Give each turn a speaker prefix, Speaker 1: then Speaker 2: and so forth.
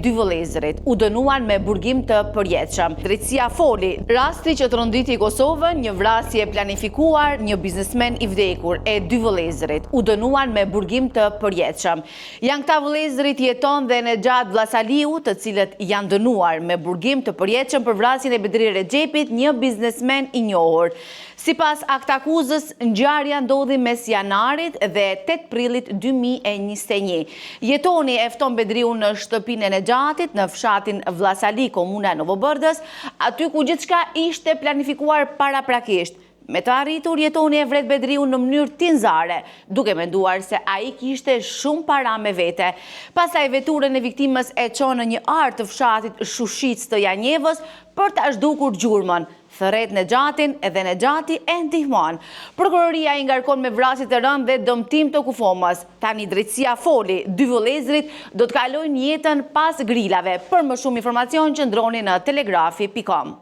Speaker 1: Dy vëllezërit u dënuan me burgim të përjetshëm. Drejtësia foli rasti që tronditi Kosovën, një vrasje planifikuar, një biznesmen i vdekur e dy vëllezërit u dënuan me burgim të përjetshëm. Janë këta vëllezërit Jeton dhe Nexhat Vllasaliu, të cilët janë dënuar me burgim të përjetshëm për vrasjen e Bedri Rexhepit, një biznesmen i njohur. Sipas aktakuzës, ngjarja ndodhi mes janarit dhe 8 prillit 2021. Jetoni e fton Bedriun në shtëpinë e Nexhatit në fshatin Vllasali, komuna e Novobërdës, aty ku gjithçka ishte planifikuar paraprakisht. Me të arritur, Jetoni e vret Bedriun në mënyrë tinzare, duke menduar se ai kishte shumë para me vete. Pastaj veturën e viktimës e çon në një art të fshatit Shushic të Janjevës për ta zhdukur gjurmën. Thërret Nexhatin edhe Nexhati e ndihmon. Prokuroria i ngarkon me vrasje të rënd dhe dëmtim të kufomës. Tani drejtësia foli, dy vëllezërit do të kalojnë jetën pas grilave. Për më shumë informacion qëndroni në telegrafi.com.